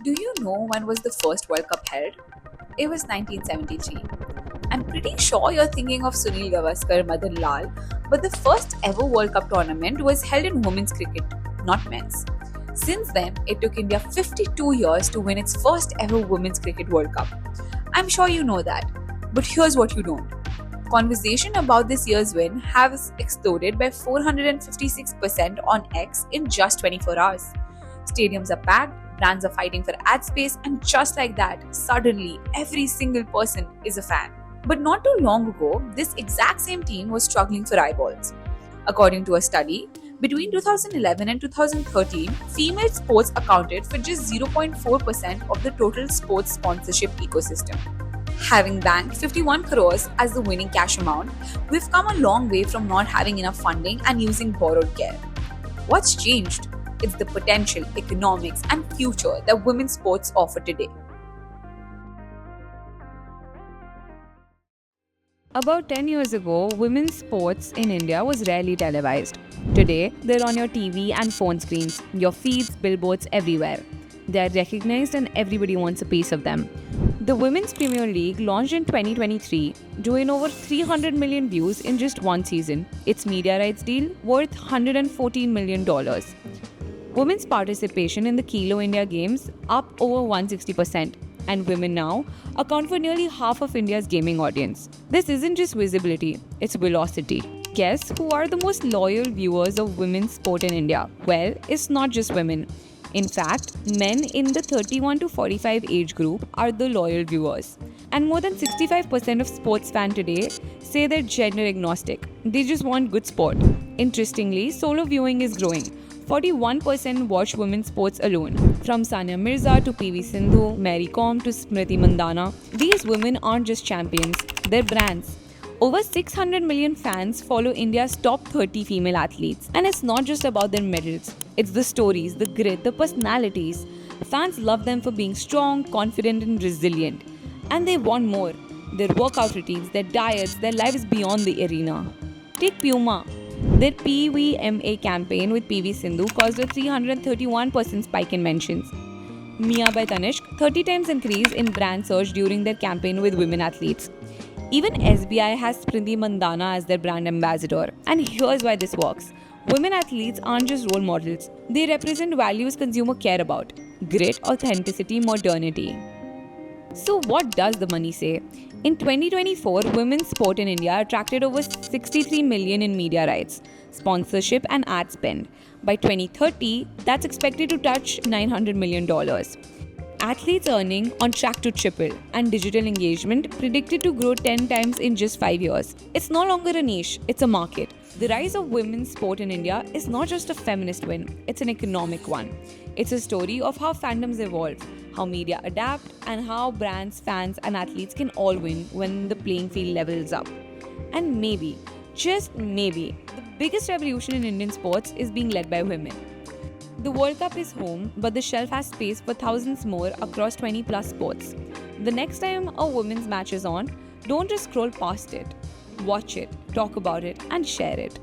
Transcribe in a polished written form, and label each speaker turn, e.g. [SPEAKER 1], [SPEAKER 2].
[SPEAKER 1] Do you know when was the first World Cup held? It was 1973. I'm pretty sure you're thinking of Sunil Gavaskar, Madan Lal, but the first ever World Cup tournament was held in women's cricket, not men's. Since then, it took India 52 years to win its first ever Women's Cricket World Cup. I'm sure you know that, but here's what you don't. Conversation about this year's win has exploded by 456% on X in just 24 hours. Stadiums are packed, brands are fighting for ad space, and just like that, suddenly every single person is a fan. But not too long ago, this exact same team was struggling for eyeballs. According to a study, between 2011 and 2013, female sports accounted for just 0.4% of the total sports sponsorship ecosystem. Having banked 51 crores as the winning cash amount, we've come a long way from not having enough funding and using borrowed care. What's changed? It's the potential, economics, and future that women's sports offer today.
[SPEAKER 2] About 10 years ago, women's sports in India was rarely televised. Today, they're on your TV and phone screens, your feeds, billboards everywhere. They are recognized and everybody wants a piece of them. The Women's Premier League launched in 2023, drawing over 300 million views in just one season. Its media rights deal worth $114 million. Women's participation in the Kilo India Games up over 160%, and women now account for nearly half of India's gaming audience. This isn't just visibility, it's velocity. Guess who are the most loyal viewers of women's sport in India? Well, it's not just women. In fact, men in the 31 to 45 age group are the loyal viewers. And more than 65% of sports fans today say they're gender agnostic. They just want good sport. Interestingly, solo viewing is growing. 41% watch women's sports alone. From Sania Mirza to PV Sindhu, Mary Kom to Smriti Mandana, these women aren't just champions, they're brands. Over 600 million fans follow India's top 30 female athletes. And it's not just about their medals. It's the stories, the grit, the personalities. Fans love them for being strong, confident, and resilient. And they want more. Their workout routines, their diets, their lives beyond the arena. Take Puma. Their PVMA campaign with PV Sindhu caused a 331% spike in mentions. Mia by Tanishq, 30 times increase in brand search during their campaign with women athletes. Even SBI has Smriti Mandana as their brand ambassador. And here's why this works. Women athletes aren't just role models. They represent values consumers care about. Grit, authenticity, modernity. So what does the money say? In 2024, women's sport in India attracted over 63 million in media rights, sponsorship and ad spend. By 2030, that's expected to touch $900 million. Athletes earning on track to triple, and digital engagement predicted to grow 10 times in just 5 years. It's no longer a niche, it's a market. The rise of women's sport in India is not just a feminist win, it's an economic one. It's a story of how fandoms evolve, how media adapt, and how brands, fans, and athletes can all win when the playing field levels up. And maybe, just maybe, the biggest revolution in Indian sports is being led by women. The World Cup is home, but the shelf has space for thousands more across 20 plus sports. The next time a women's match is on, don't just scroll past it. Watch it, talk about it, and share it.